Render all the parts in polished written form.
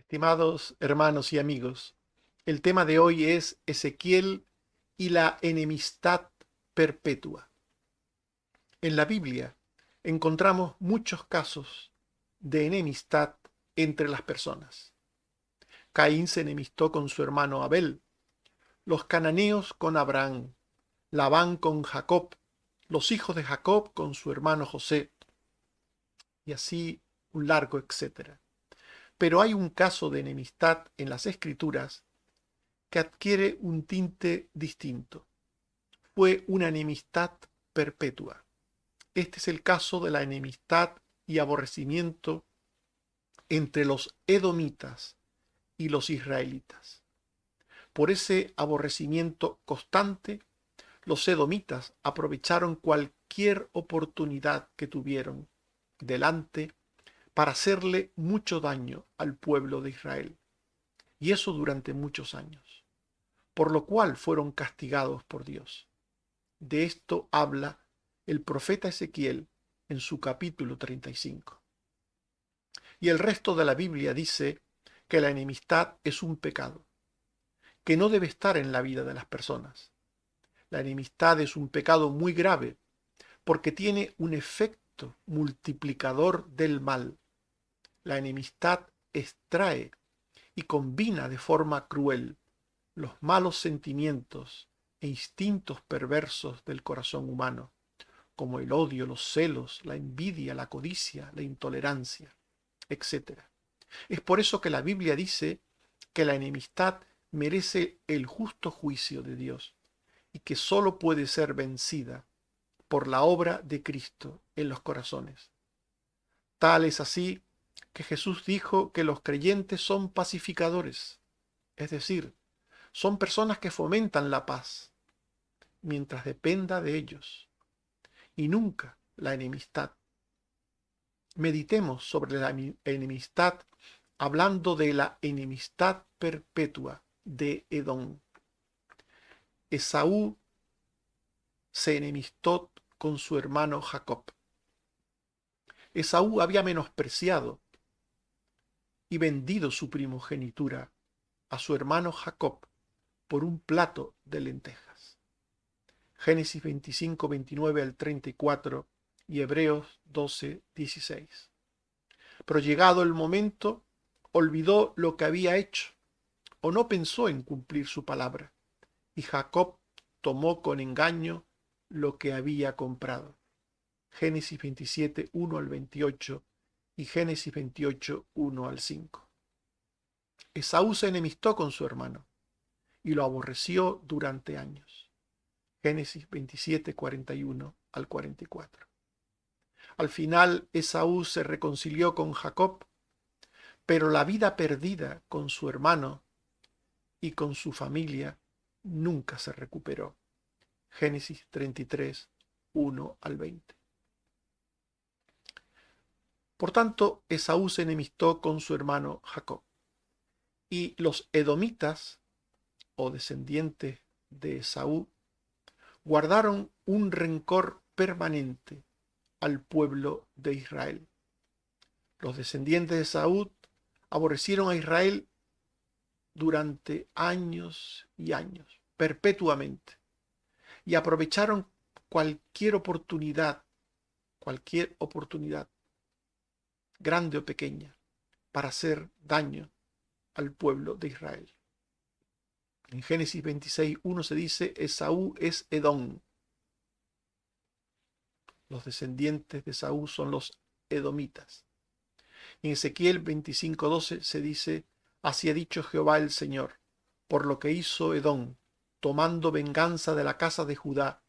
Estimados hermanos y amigos, el tema de hoy es Ezequiel y la enemistad perpetua. En la Biblia encontramos muchos casos de enemistad entre las personas. Caín se enemistó con su hermano Abel, los cananeos con Abraham, Labán con Jacob, los hijos de Jacob con su hermano José, y así un largo etcétera. Pero hay un caso de enemistad en las Escrituras que adquiere un tinte distinto. Fue una enemistad perpetua. Este es el caso de la enemistad y aborrecimiento entre los edomitas y los israelitas. Por ese aborrecimiento constante, los edomitas aprovecharon cualquier oportunidad que tuvieron delante para hacerle mucho daño al pueblo de Israel, y eso durante muchos años, por lo cual fueron castigados por Dios. De esto habla el profeta Ezequiel en su capítulo 35. Y el resto de la Biblia dice que la enemistad es un pecado, que no debe estar en la vida de las personas. La enemistad es un pecado muy grave porque tiene un efecto multiplicador del mal. La enemistad extrae y combina de forma cruel los malos sentimientos e instintos perversos del corazón humano, como el odio, los celos, la envidia, la codicia, la intolerancia, etcétera. Es por eso que la Biblia dice que la enemistad merece el justo juicio de Dios y que sólo puede ser vencida por la obra de Cristo en los corazones. Tal es así que Jesús dijo que los creyentes son pacificadores, es decir, son personas que fomentan la paz mientras dependa de ellos y nunca la enemistad. Meditemos sobre la enemistad hablando de la enemistad perpetua de Edom. Esaú se enemistó con su hermano Jacob. Esaú había menospreciado y vendido su primogenitura a su hermano Jacob por un plato de lentejas. Génesis 25, 29 al 34 y Hebreos 12, 16. Pero llegado el momento, olvidó lo que había hecho o no pensó en cumplir su palabra, y Jacob tomó con engaño lo que había comprado. Génesis 27, 1 al 28 y Génesis 28, 1 al 5. Esaú se enemistó con su hermano y lo aborreció durante años. Génesis 27, 41 al 44. Al final Esaú se reconcilió con Jacob, pero la vida perdida con su hermano y con su familia nunca se recuperó. Génesis 33, 1 al 20. Por tanto, Esaú se enemistó con su hermano Jacob. Y los edomitas, o descendientes de Esaú, guardaron un rencor permanente al pueblo de Israel. Los descendientes de Esaú aborrecieron a Israel durante años y años, perpetuamente, y aprovecharon cualquier oportunidad, grande o pequeña, para hacer daño al pueblo de Israel. En Génesis 26, 1 se dice, Esaú es Edom. Los descendientes de Esaú son los edomitas. En Ezequiel 25, 12 se dice, así ha dicho Jehová el Señor, por lo que hizo Edom, tomando venganza de la casa de Judá,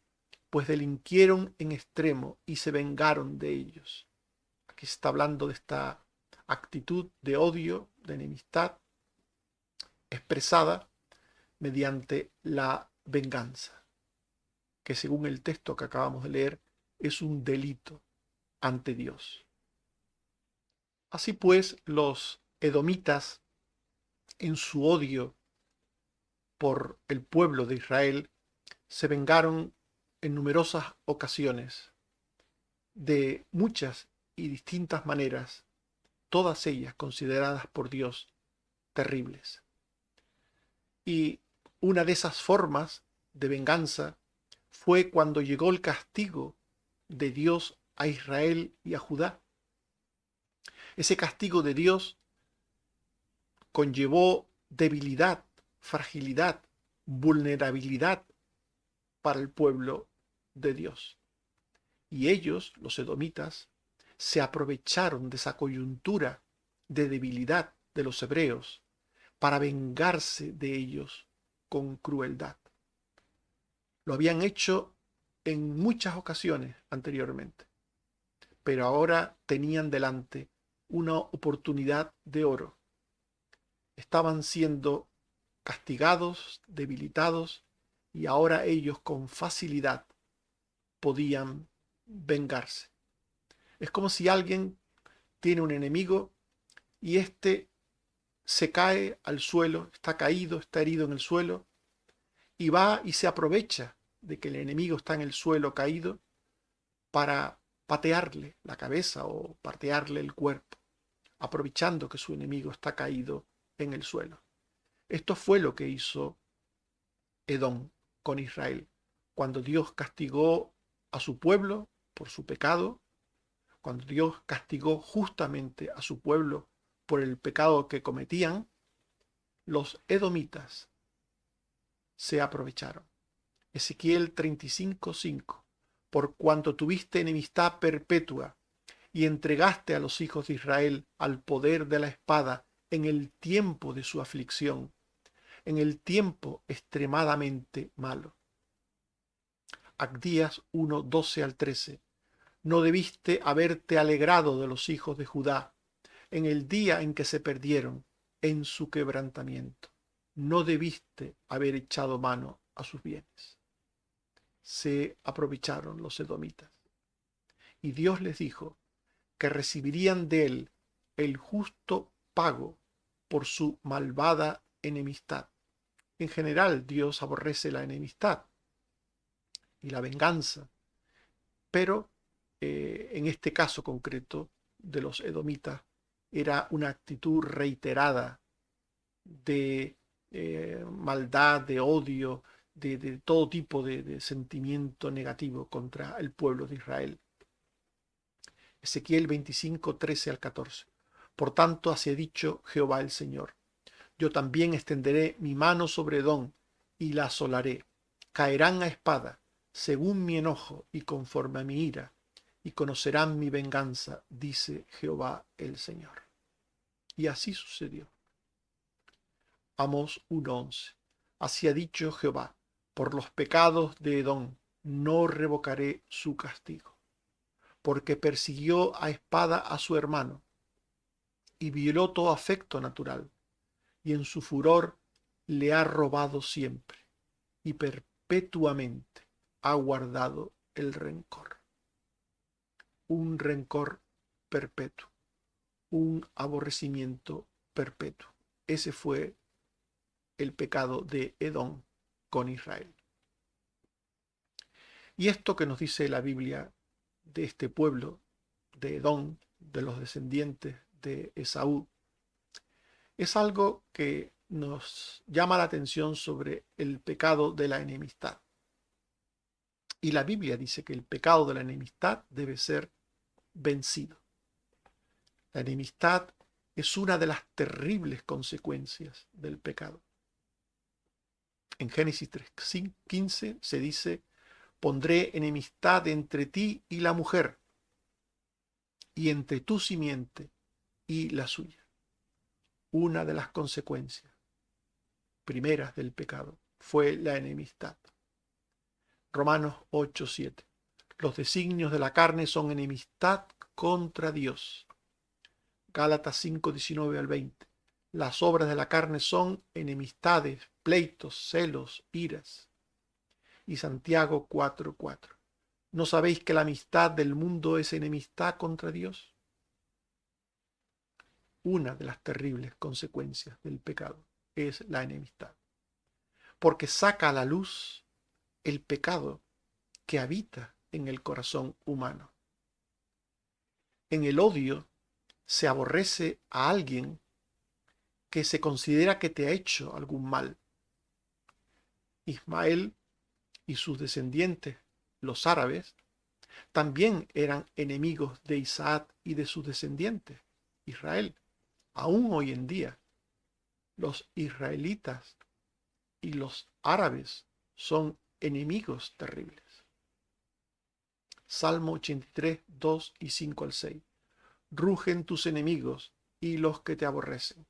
pues delinquieron en extremo y se vengaron de ellos. Aquí se está hablando de esta actitud de odio, de enemistad, expresada mediante la venganza, que según el texto que acabamos de leer, es un delito ante Dios. Así pues, los edomitas, en su odio por el pueblo de Israel, se vengaron en numerosas ocasiones, de muchas y distintas maneras, todas ellas consideradas por Dios terribles. Y una de esas formas de venganza fue cuando llegó el castigo de Dios a Israel y a Judá. Ese castigo de Dios conllevó debilidad, fragilidad, vulnerabilidad para el pueblo de Dios. Y ellos, los edomitas, se aprovecharon de esa coyuntura de debilidad de los hebreos para vengarse de ellos con crueldad. Lo habían hecho en muchas ocasiones anteriormente, pero ahora tenían delante una oportunidad de oro. Estaban siendo castigados, debilitados, y ahora ellos con facilidad podían vengarse. Es como si alguien tiene un enemigo y éste se cae al suelo, está caído, está herido en el suelo, y va y se aprovecha de que el enemigo está en el suelo caído para patearle la cabeza o patearle el cuerpo, aprovechando que su enemigo está caído en el suelo. Esto fue lo que hizo Edom con Israel, cuando Dios castigó a su pueblo por su pecado, cuando Dios castigó justamente a su pueblo por el pecado que cometían, los edomitas se aprovecharon. Ezequiel 35:5. Por cuanto tuviste enemistad perpetua y entregaste a los hijos de Israel al poder de la espada en el tiempo de su aflicción, en el tiempo extremadamente malo. Abdías 1:12-13. No debiste haberte alegrado de los hijos de Judá en el día en que se perdieron en su quebrantamiento. No debiste haber echado mano a sus bienes. Se aprovecharon los edomitas. Y Dios les dijo que recibirían de él el justo pago por su malvada enemistad. En general, Dios aborrece la enemistad y la venganza, pero en este caso concreto de los edomitas era una actitud reiterada de maldad, de odio, de todo tipo de sentimiento negativo contra el pueblo de Israel. Ezequiel 25:13-14. Por tanto, así ha dicho Jehová el Señor: yo también extenderé mi mano sobre Edom y la asolaré. Caerán a espada, según mi enojo y conforme a mi ira, y conocerán mi venganza, dice Jehová el Señor. Y así sucedió. Amós 1:11. Así ha dicho Jehová: por los pecados de Edom no revocaré su castigo, porque persiguió a espada a su hermano y violó todo afecto natural, y en su furor le ha robado siempre, y perpetuamente ha guardado el rencor. Un rencor perpetuo, un aborrecimiento perpetuo. Ese fue el pecado de Edom con Israel. Y esto que nos dice la Biblia de este pueblo de Edom, de los descendientes de Esaú, es algo que nos llama la atención sobre el pecado de la enemistad. Y la Biblia dice que el pecado de la enemistad debe ser vencido. La enemistad es una de las terribles consecuencias del pecado. En Génesis 3:15 se dice: pondré enemistad entre ti y la mujer, y entre tu simiente y la suya. Una de las consecuencias primeras del pecado fue la enemistad. Romanos 8:7. Los designios de la carne son enemistad contra Dios. Gálatas 5:19-20. Las obras de la carne son enemistades, pleitos, celos, iras. Y Santiago 4:4. ¿No sabéis que la amistad del mundo es enemistad contra Dios? Una de las terribles consecuencias del pecado es la enemistad, porque saca a la luz el pecado que habita en el corazón humano. En el odio se aborrece a alguien que se considera que te ha hecho algún mal. Ismael y sus descendientes, los árabes, también eran enemigos de Isaac y de sus descendientes, Israel. Aún hoy en día, los israelitas y los árabes son enemigos terribles. Salmo 83, 2 y 5 al 6. Rugen tus enemigos y los que te aborrecen.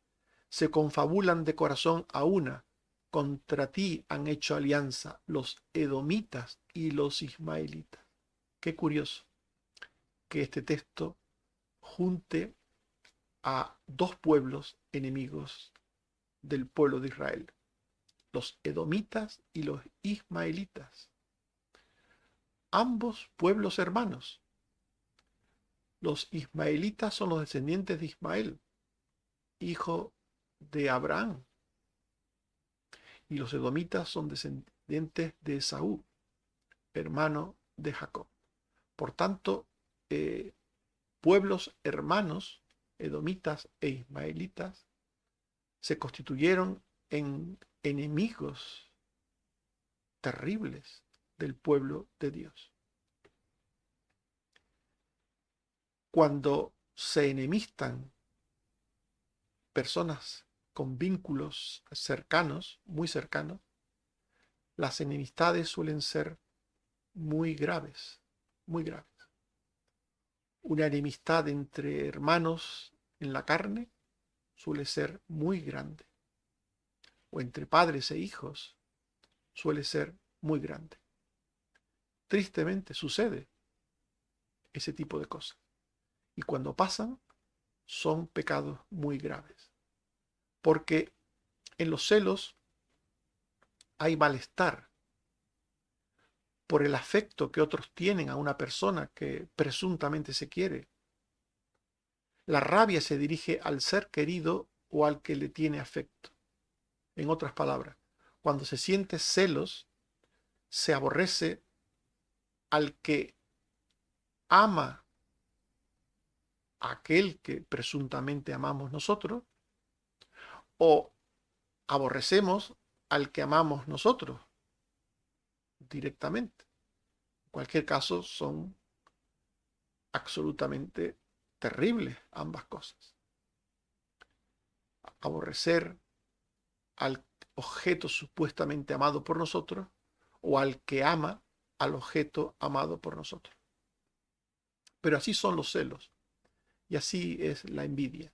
Se confabulan de corazón a una. Contra ti han hecho alianza los edomitas y los ismaelitas. Qué curioso que este texto junte a dos pueblos enemigos del pueblo de Israel, los edomitas y los ismaelitas. Ambos pueblos hermanos. Los ismaelitas son los descendientes de Ismael, hijo de Abraham, y los edomitas son descendientes de Esaú, hermano de Jacob. Por tanto, pueblos hermanos, edomitas e ismaelitas, se constituyeron en enemigos terribles del pueblo de Dios. Cuando se enemistan personas con vínculos cercanos, muy cercanos, las enemistades suelen ser muy graves, muy graves. Una enemistad entre hermanos en la carne suele ser muy grande, o entre padres e hijos suele ser muy grande. Tristemente sucede ese tipo de cosas. Y cuando pasan, son pecados muy graves. Porque en los celos hay malestar por el afecto que otros tienen a una persona que presuntamente se quiere. La rabia se dirige al ser querido o al que le tiene afecto. En otras palabras, cuando se siente celos, se aborrece al que ama a aquel que presuntamente amamos nosotros, o aborrecemos al que amamos nosotros directamente. En cualquier caso, son absolutamente terribles ambas cosas. Aborrecer al objeto supuestamente amado por nosotros o al que ama al objeto amado por nosotros. Pero así son los celos y así es la envidia.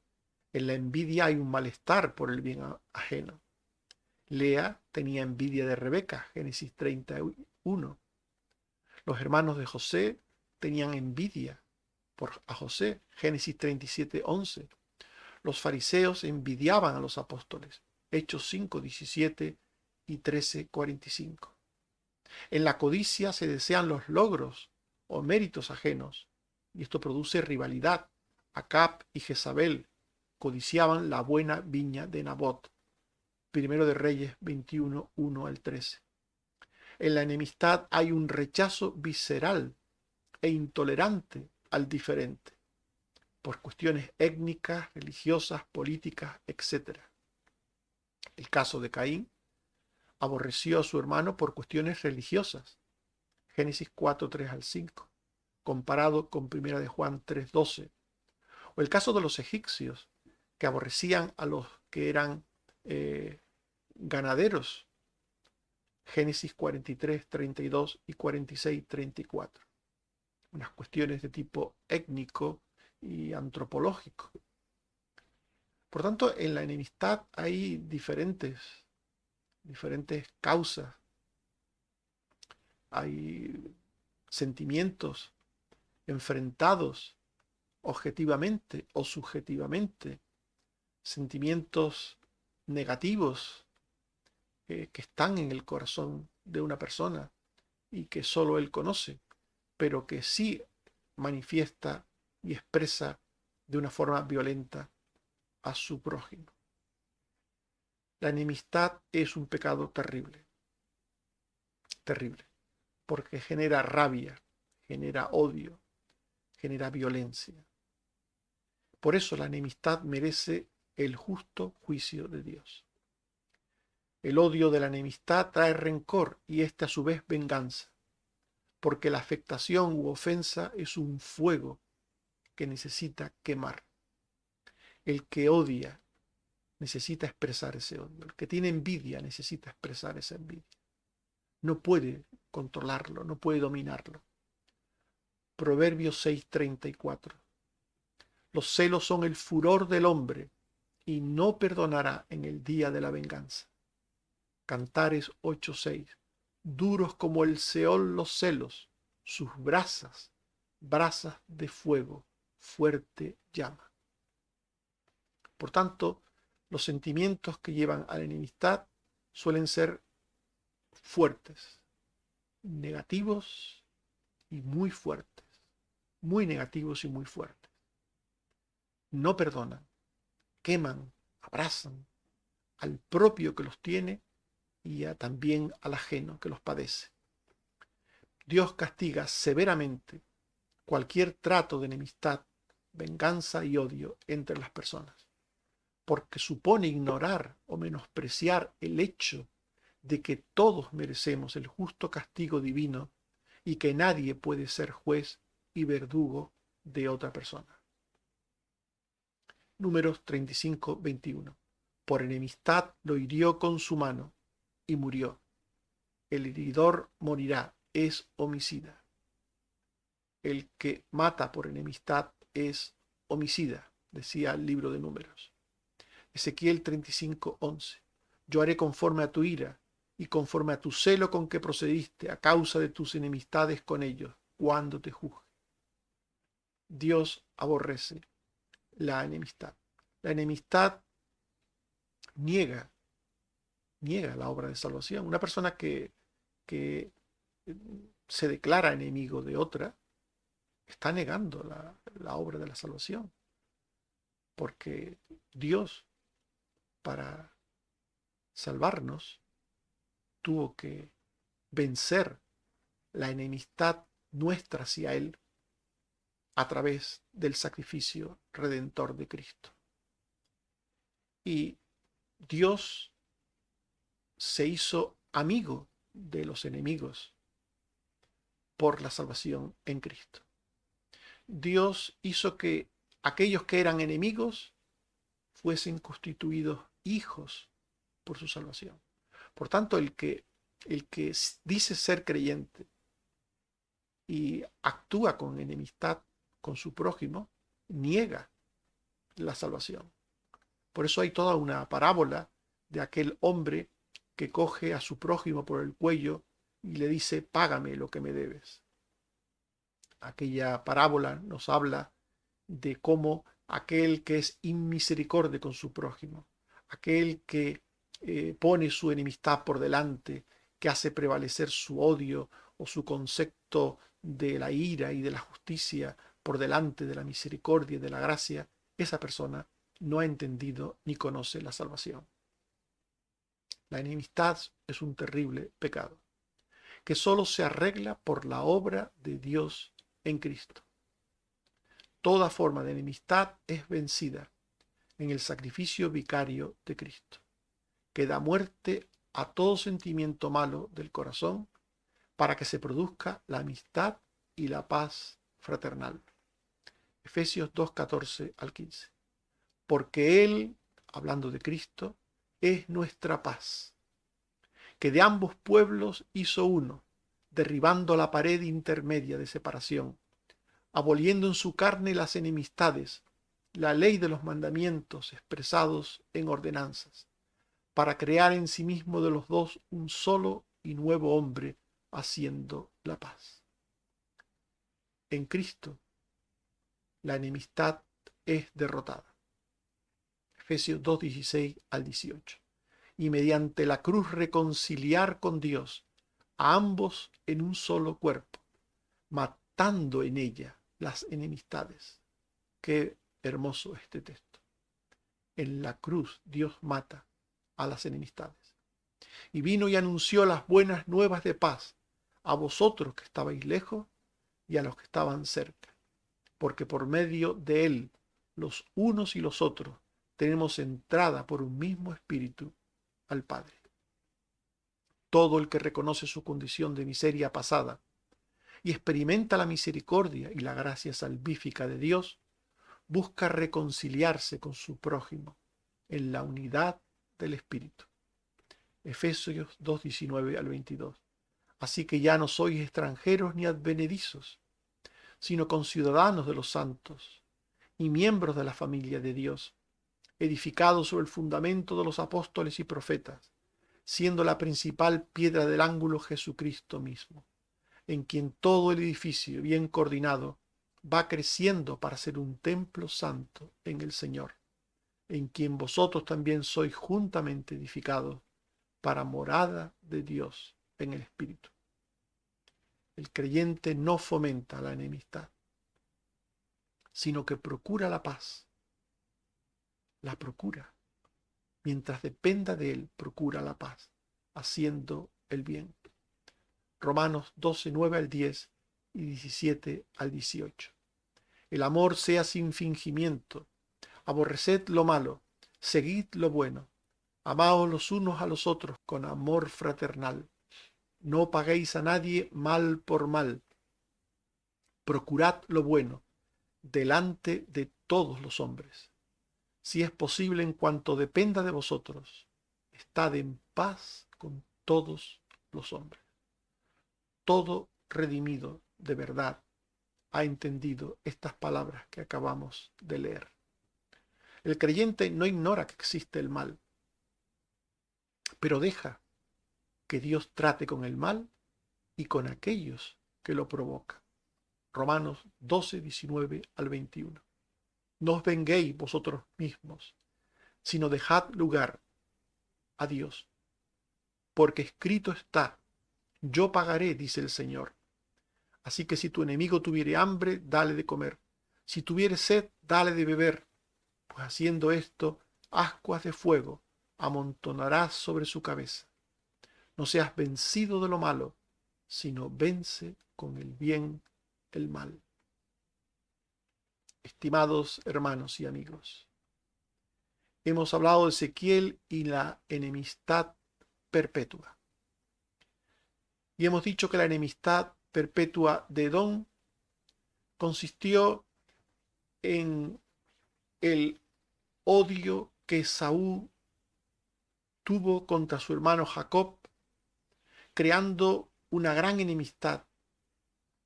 En la envidia hay un malestar por el bien ajeno. Lea tenía envidia de Rebeca, Génesis 31. Los hermanos de José tenían envidia a José, Génesis 37, 11. Los fariseos envidiaban a los apóstoles, Hechos 5, 17 y 13, 45. En la codicia se desean los logros o méritos ajenos, y esto produce rivalidad. Acab y Jezabel codiciaban la buena viña de Nabot, Primero de Reyes 21, 1 al 13. En la enemistad hay un rechazo visceral e intolerante al diferente, por cuestiones étnicas, religiosas, políticas, etc. El caso de Caín: aborreció a su hermano por cuestiones religiosas, Génesis 4, 3 al 5, comparado con Primera de Juan 3, 12. O el caso de los egipcios, que aborrecían a los que eran ganaderos, Génesis 43, 32 y 46, 34. Unas cuestiones de tipo étnico y antropológico. Por tanto, en la enemistad hay diferentes causas, hay sentimientos enfrentados objetivamente o subjetivamente, sentimientos negativos que están en el corazón de una persona y que solo él conoce, pero que sí manifiesta y expresa de una forma violenta a su prójimo. La enemistad es un pecado terrible, terrible, porque genera rabia, genera odio, genera violencia. Por eso la enemistad merece el justo juicio de Dios. El odio de la enemistad trae rencor y éste a su vez venganza, porque la afectación u ofensa es un fuego que necesita quemar. El que odia necesita expresar ese odio. El que tiene envidia necesita expresar esa envidia. No puede controlarlo, no puede dominarlo. Proverbios 6:34. Los celos son el furor del hombre y no perdonará en el día de la venganza. Cantares 8:6. Duros como el Seol los celos, sus brasas, brasas de fuego, fuerte llama. Por tanto, los sentimientos que llevan a la enemistad suelen ser fuertes, negativos y muy fuertes, muy negativos y muy fuertes. No perdonan, queman, abrazan al propio que los tiene y también al ajeno que los padece. Dios castiga severamente cualquier trato de enemistad, venganza y odio entre las personas, porque supone ignorar o menospreciar el hecho de que todos merecemos el justo castigo divino y que nadie puede ser juez y verdugo de otra persona. Números 35:21. Por enemistad lo hirió con su mano y murió. El heridor morirá, es homicida. El que mata por enemistad es homicida, decía el libro de Números. Ezequiel 35:11. Yo haré conforme a tu ira y conforme a tu celo con que procediste a causa de tus enemistades con ellos, cuando te juzgue. Dios aborrece la enemistad. La enemistad niega la obra de salvación. Una persona que se declara enemigo de otra está negando la obra de la salvación. Porque Dios, para salvarnos, tuvo que vencer la enemistad nuestra hacia Él a través del sacrificio redentor de Cristo. Y Dios se hizo amigo de los enemigos por la salvación en Cristo. Dios hizo que aquellos que eran enemigos fuesen constituidos hijos por su salvación. Por tanto, el que dice ser creyente y actúa con enemistad con su prójimo, niega la salvación. Por eso hay toda una parábola de aquel hombre que coge a su prójimo por el cuello y le dice, págame lo que me debes. Aquella parábola nos habla de cómo aquel que es inmisericorde con su prójimo, aquel que pone su enemistad por delante, que hace prevalecer su odio o su concepto de la ira y de la justicia por delante de la misericordia y de la gracia, esa persona no ha entendido ni conoce la salvación. La enemistad es un terrible pecado, que solo se arregla por la obra de Dios en Cristo. Toda forma de enemistad es vencida en el sacrificio vicario de Cristo, que da muerte a todo sentimiento malo del corazón para que se produzca la amistad y la paz fraternal. Efesios 2:14 al 15. Porque Él, hablando de Cristo, es nuestra paz, que de ambos pueblos hizo uno, derribando la pared intermedia de separación, aboliendo en su carne las enemistades, la ley de los mandamientos expresados en ordenanzas, para crear en sí mismo de los dos un solo y nuevo hombre, haciendo la paz. En Cristo, la enemistad es derrotada. Efesios 2:16 al 18. Y mediante la cruz reconciliar con Dios a ambos en un solo cuerpo, matando en ella las enemistades. Qué hermoso este texto. En la cruz Dios mata a las enemistades. Y vino y anunció las buenas nuevas de paz a vosotros que estabais lejos y a los que estaban cerca, porque por medio de él los unos y los otros tenemos entrada por un mismo Espíritu al Padre. Todo el que reconoce su condición de miseria pasada y experimenta la misericordia y la gracia salvífica de Dios, busca reconciliarse con su prójimo en la unidad del Espíritu. Efesios 2:19 al 22. Así que ya no sois extranjeros ni advenedizos, sino conciudadanos de los santos y miembros de la familia de Dios, edificados sobre el fundamento de los apóstoles y profetas, siendo la principal piedra del ángulo Jesucristo mismo, en quien todo el edificio, bien coordinado, va creciendo para ser un templo santo en el Señor, en quien vosotros también sois juntamente edificados para morada de Dios en el Espíritu. El creyente no fomenta la enemistad, sino que procura la paz. La procura. Mientras dependa de él, procura la paz, haciendo el bien. Romanos 12, 9 al 10 y 17 al 18. El amor sea sin fingimiento. Aborreced lo malo, seguid lo bueno. Amaos los unos a los otros con amor fraternal. No paguéis a nadie mal por mal. Procurad lo bueno delante de todos los hombres. Si es posible, en cuanto dependa de vosotros, estad en paz con todos los hombres. Todo redimido de verdad ha entendido estas palabras que acabamos de leer. El creyente no ignora que existe el mal, pero deja que Dios trate con el mal y con aquellos que lo provocan. Romanos 12, 19 al 21. No os venguéis vosotros mismos, sino dejad lugar a Dios, porque escrito está: yo pagaré, dice el Señor. Así que si tu enemigo tuviere hambre, dale de comer. Si tuviere sed, dale de beber. Pues haciendo esto, ascuas de fuego amontonarás sobre su cabeza. No seas vencido de lo malo, sino vence con el bien el mal. Estimados hermanos y amigos, hemos hablado de Ezequiel y la enemistad perpetua. Y hemos dicho que la enemistad perpetua de Edom consistió en el odio que Esaú tuvo contra su hermano Jacob, creando una gran enemistad,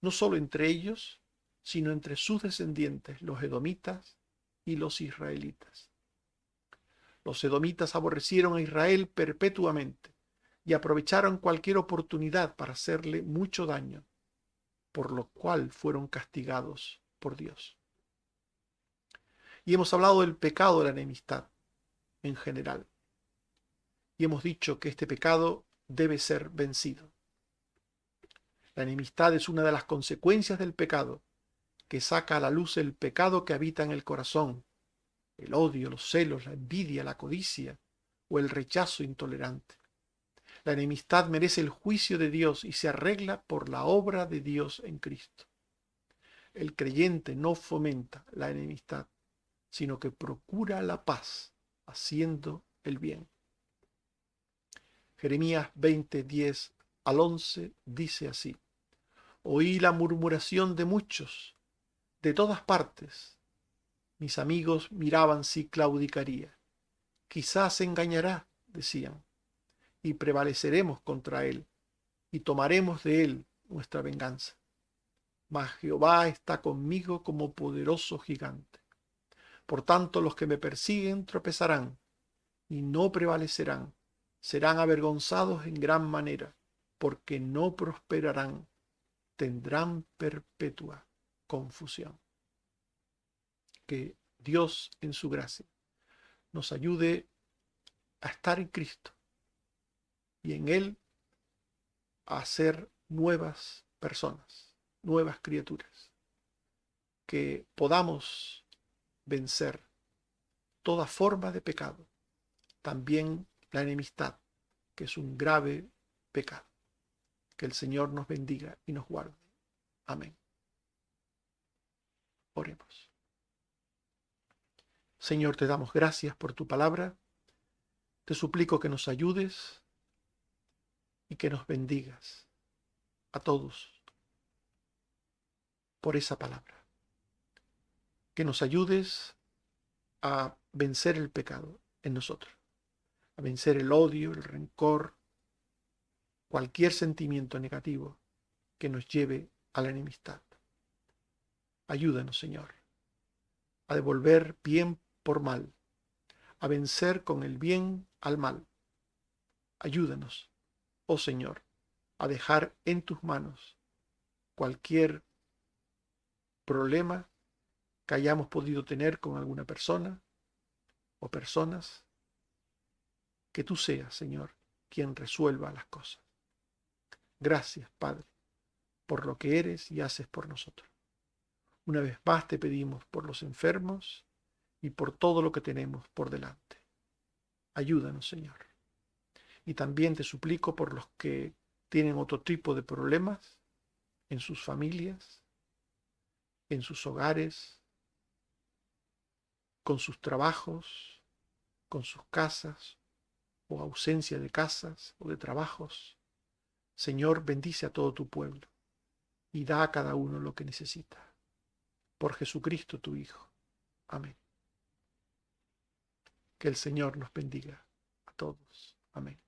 no solo entre ellos, sino entre sus descendientes, los edomitas y los israelitas. Los edomitas aborrecieron a Israel perpetuamente y aprovecharon cualquier oportunidad para hacerle mucho daño, por lo cual fueron castigados por Dios. Y hemos hablado del pecado de la enemistad en general. Y hemos dicho que este pecado debe ser vencido. La enemistad es una de las consecuencias del pecado, que saca a la luz el pecado que habita en el corazón, el odio, los celos, la envidia, la codicia o el rechazo intolerante. La enemistad merece el juicio de Dios y se arregla por la obra de Dios en Cristo. El creyente no fomenta la enemistad, sino que procura la paz, haciendo el bien. Jeremías 20, 10 al 11 dice así: oí la murmuración de muchos, de todas partes. Mis amigos miraban si claudicaría. Quizás se engañará, decían, y prevaleceremos contra él, y tomaremos de él nuestra venganza. Mas Jehová está conmigo como poderoso gigante. Por tanto, los que me persiguen tropezarán, y no prevalecerán. Serán avergonzados en gran manera, porque no prosperarán. Tendrán perpetua confusión. Que Dios en su gracia nos ayude a estar en Cristo y en Él a ser nuevas personas, nuevas criaturas, que podamos vencer toda forma de pecado, también la enemistad, que es un grave pecado. Que el Señor nos bendiga y nos guarde. Amén. Oremos. Señor, te damos gracias por tu palabra. Te suplico que nos ayudes y que nos bendigas a todos por esa palabra. Que nos ayudes a vencer el pecado en nosotros, a vencer el odio, el rencor, cualquier sentimiento negativo que nos lleve a la enemistad. Ayúdanos, Señor, a devolver bien por mal, a vencer con el bien al mal. Ayúdanos, oh Señor, a dejar en tus manos cualquier problema que hayamos podido tener con alguna persona o personas, que tú seas, Señor, quien resuelva las cosas. Gracias, Padre, por lo que eres y haces por nosotros. Una vez más te pedimos por los enfermos y por todo lo que tenemos por delante. Ayúdanos, Señor. Y también te suplico por los que tienen otro tipo de problemas en sus familias, en sus hogares, con sus trabajos, con sus casas, o ausencia de casas o de trabajos. Señor, bendice a todo tu pueblo y da a cada uno lo que necesita. Por Jesucristo tu Hijo. Amén. Que el Señor nos bendiga a todos. Amén.